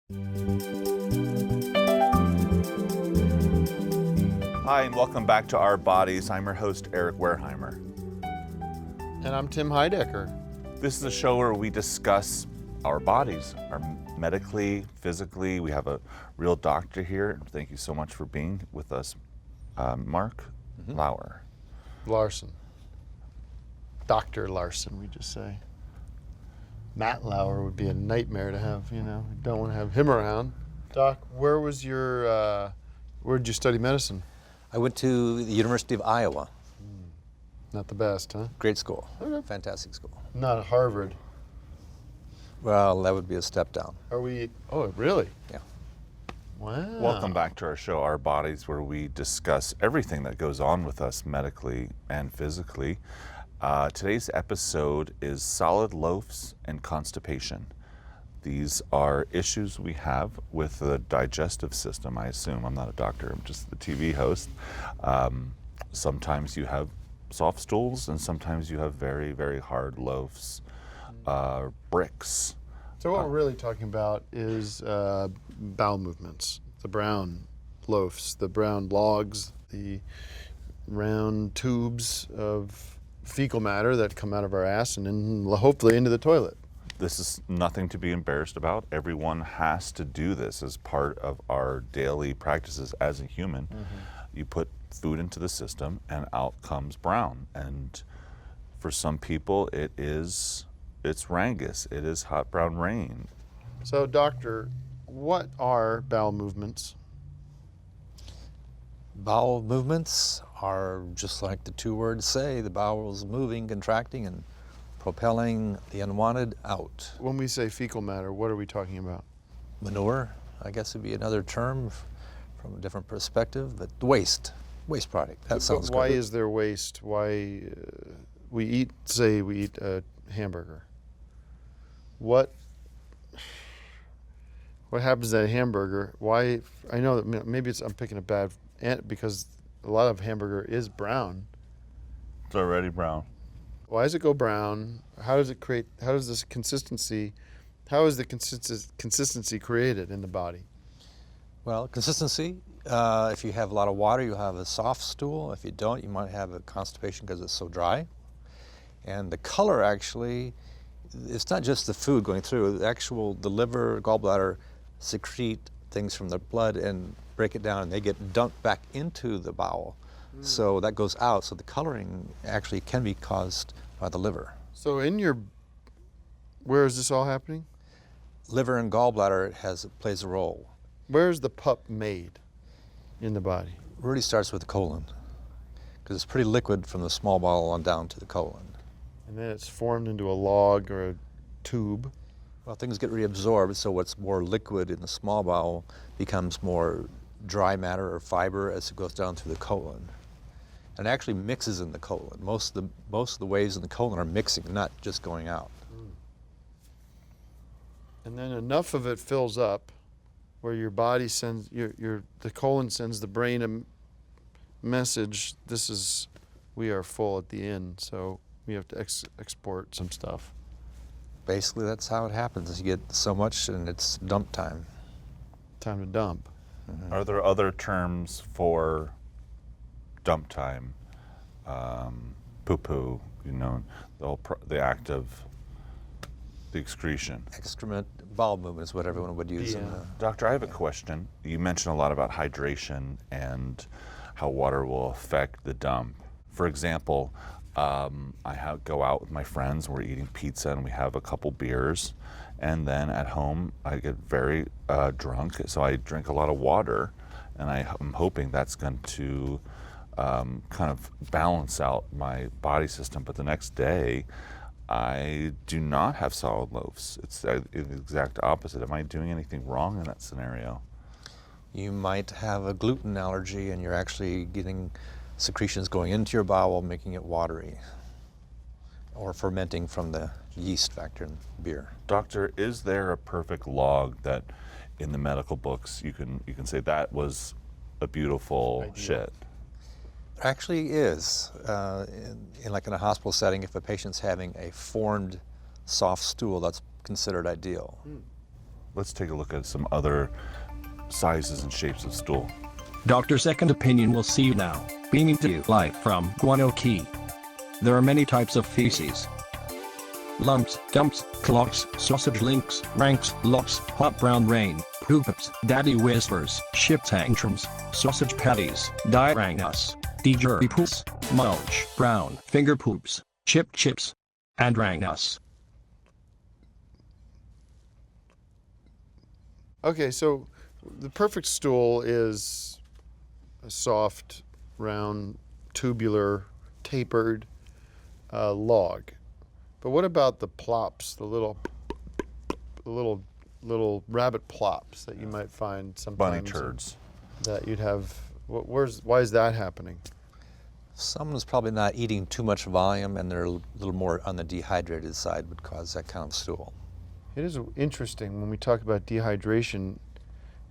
Hi, and welcome back to Our Bodies. I'm your host, Eric Wareheimer. And I'm Tim Heidecker. This is a show where we discuss our bodies, our medically, physically. We have a real doctor here. Thank you so much for being with us, Mark Lauer. Laursen. Dr. Laursen, we just say. Matt Lauer would be a nightmare to have, you know. Don't want to have him around. Doc, where did you study medicine? I went to the University of Iowa. Not the best, huh? Great school. Okay. Fantastic school. Not at Harvard. Well, that would be a step down. Are we? Oh, really? Yeah. Wow. Welcome back to our show, Our Bodies, where we discuss everything that goes on with us medically and physically. Today's episode is solid loafs and constipation. These are issues we have with the digestive system, I assume. I'm not a doctor, I'm just the TV host. Sometimes you have soft stools and sometimes you have very, very hard loafs, bricks. So what we're really talking about is bowel movements, the brown loafs, the brown logs, the round tubes of fecal matter that come out of our ass and then hopefully into the toilet. This is nothing to be embarrassed about. Everyone has to do this as part of our daily practices as a human. You put food into the system and out comes brown. And for some people it's rangus. It is hot brown rain. So doctor, what are bowel movements? Bowel movements are just like the two words say, the bowels moving, contracting, and propelling the unwanted out. When we say fecal matter, what are we talking about? Manure, I guess would be another term from a different perspective, but waste product. That sounds good. Why is there waste? Why we eat a hamburger? What happens to that hamburger? Why? I know that maybe I'm picking a bad because a lot of hamburger is brown. It's already brown. Why does it go brown? How does it create? How does this consistency? How is the consistency created in the body? Well, consistency. If you have a lot of water, you have a soft stool. If you don't, you might have a constipation because it's so dry. And the color actually, it's not just the food going through. The liver, gallbladder secrete things from the blood and break it down, and they get dumped back into the bowel. So that goes out. So the coloring actually can be caused by the liver. So where is this all happening? Liver and gallbladder plays a role. Where is the pup made in the body? It really starts with the colon, because it's pretty liquid from the small bowel on down to the colon. And then it's formed into a log or a tube. Well, things get reabsorbed, so what's more liquid in the small bowel becomes more dry matter or fiber as it goes down through the colon. And it actually mixes in the colon. Most of the waves in the colon are mixing, not just going out. And then enough of it fills up where your body sends, the colon sends the brain a message, we are full at the end, so we have to export some stuff. Basically, that's how it happens. You get so much and it's dump time. Time to dump. Are there other terms for dump time, poo-poo, the act of the excretion? Excrement, bowel movement is what everyone would use. Yeah. Doctor, I have a question. You mentioned a lot about hydration and how water will affect the dump. For example, go out with my friends, we're eating pizza and we have a couple beers, and then at home I get very drunk, so I drink a lot of water, and I'm hoping that's going to kind of balance out my body system. But the next day, I do not have solid loafs. It's the exact opposite. Am I doing anything wrong in that scenario? You might have a gluten allergy and you're actually getting secretions going into your bowel, making it watery, or fermenting from the yeast factor in beer. Doctor, is there a perfect log that in the medical books you can say that was a beautiful shit? There actually is. In a hospital setting, if a patient's having a formed soft stool, that's considered ideal. let's take a look at some other sizes and shapes of stool. Dr. Second Opinion will see you now, beaming to you live from Guano. There are many types of feces. Lumps, dumps, clots, sausage links, ranks, lots, hot brown rain, poops, daddy whispers, ship tantrums, sausage patties, diarrhea, dejury poops, mulch, brown, finger poops, chips, and rangus. Okay, so the perfect stool is a soft, round, tubular, tapered log. But what about the plops, the little rabbit plops that you might find sometimes? Bunny turds. That you'd have. Why is that happening? Someone's probably not eating too much volume, and they're a little more on the dehydrated side would cause that kind of stool. It is interesting when we talk about dehydration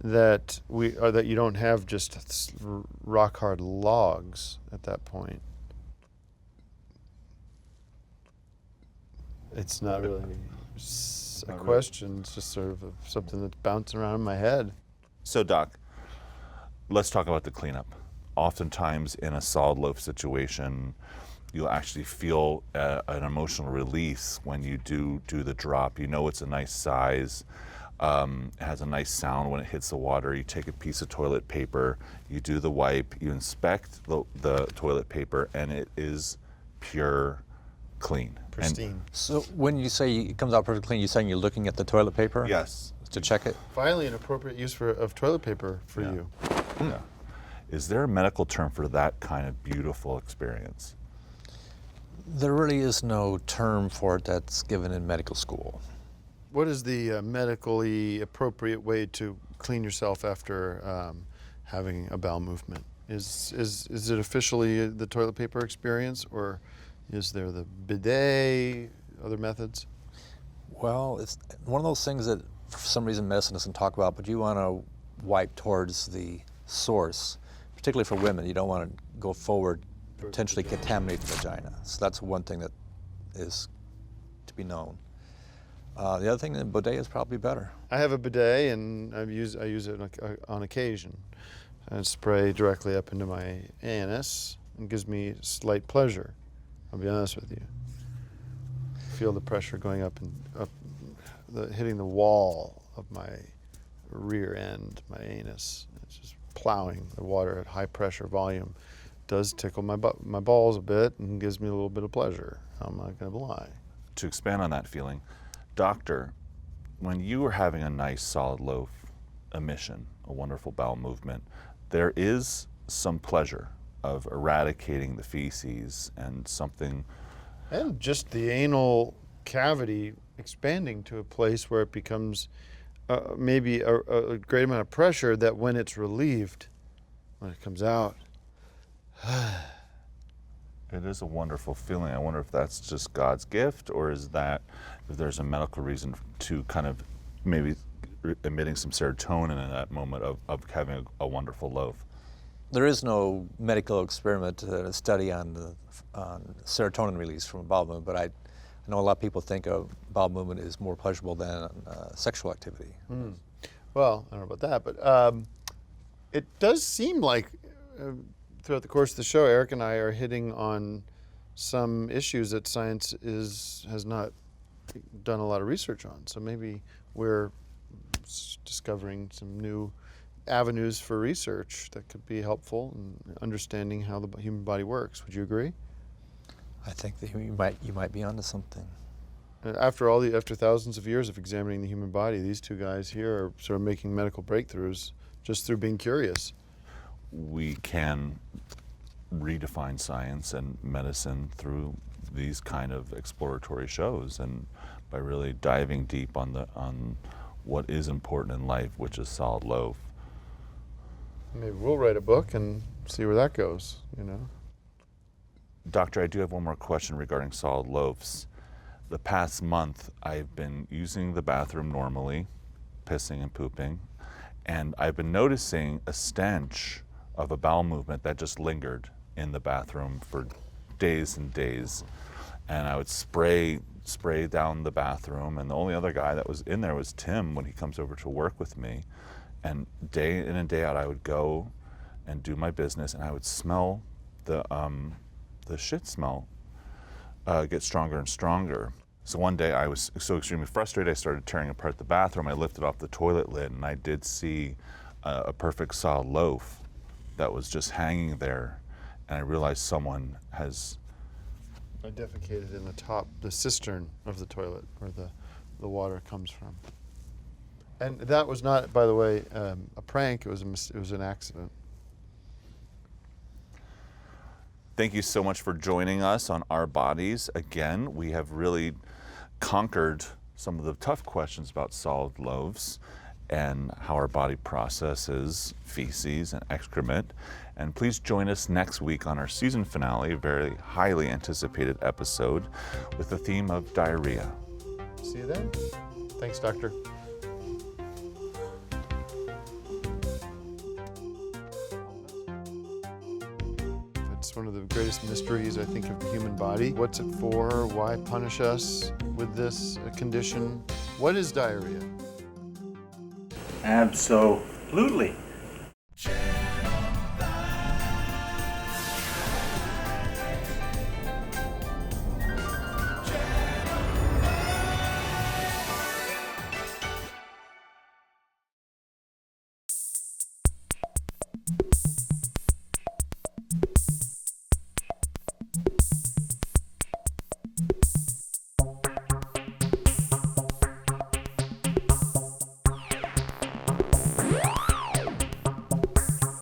that you don't have just rock hard logs at that point. It's not really a question. It's just sort of something that's bouncing around in my head. So, Doc, let's talk about the cleanup. Oftentimes in a solid loaf situation, you'll actually feel an emotional release when you do the drop. You know it's a nice size. It has a nice sound when it hits the water. You take a piece of toilet paper, you do the wipe, you inspect the toilet paper, and it is pure clean. Pristine. So when you say it comes out perfectly clean, you're saying you're looking at the toilet paper? Yes. To check it? Finally, an appropriate use of toilet paper for you. Yeah. Is there a medical term for that kind of beautiful experience? There really is no term for it that's given in medical school. What is the medically appropriate way to clean yourself after having a bowel movement? Is it officially the toilet paper experience, or is there the bidet, other methods? Well, it's one of those things that for some reason medicine doesn't talk about, but you want to wipe towards the source, particularly for women. You don't want to go forward, potentially contaminate the vagina. So that's one thing that is to be known. The other thing, the bidet is probably better. I have a bidet, and I use it on occasion. I spray directly up into my anus, and gives me slight pleasure. I'll be honest with you. Feel the pressure going up and hitting the wall of my rear end, my anus. It's just plowing the water at high pressure volume. Does tickle my balls a bit and gives me a little bit of pleasure. I'm not going to lie. To expand on that feeling, Doctor, when you are having a nice solid loaf emission, a wonderful bowel movement, there is some pleasure of eradicating the feces and something. And just the anal cavity expanding to a place where it becomes maybe a great amount of pressure that when it's relieved, when it comes out. It is a wonderful feeling. I wonder if that's just God's gift, or is that if there's a medical reason to kind of maybe emitting some serotonin in that moment of having a wonderful loaf. There is no medical experiment, study on serotonin release from a bowel movement, but I know a lot of people think a bowel movement is more pleasurable than sexual activity. Mm. Well, I don't know about that, but it does seem like throughout the course of the show, Eric and I are hitting on some issues that science has not done a lot of research on. So maybe we're discovering some new avenues for research that could be helpful in understanding how the human body works. Would you agree? I think that you might be onto something. After thousands of years of examining the human body, these two guys here are sort of making medical breakthroughs just through being curious. We can redefine science and medicine through these kind of exploratory shows, and by really diving deep on what is important in life, which is solid loaf. Maybe we'll write a book and see where that goes, you know. Doctor, I do have one more question regarding solid loaves. The past month, I've been using the bathroom normally, pissing and pooping, and I've been noticing a stench of a bowel movement that just lingered in the bathroom for days and days. And I would spray spray down the bathroom, and the only other guy that was in there was Tim when he comes over to work with me. And day in and day out, I would go and do my business, and I would smell the shit smell get stronger and stronger. So one day I was so extremely frustrated, I started tearing apart the bathroom. I lifted off the toilet lid, and I did see a perfect solid loaf that was just hanging there, and I realized someone has... I defecated in the cistern of the toilet where the water comes from. And that was not, by the way, a prank. It was an accident. Thank you so much for joining us on Our Bodies. Again, we have really conquered some of the tough questions about solid loaves and how our body processes feces and excrement. And please join us next week on our season finale, a very highly anticipated episode with the theme of diarrhea. See you then. Thanks, Doctor. It's one of the greatest mysteries, I think, of the human body. What's it for? Why punish us with this condition? What is diarrhea? Absolutely.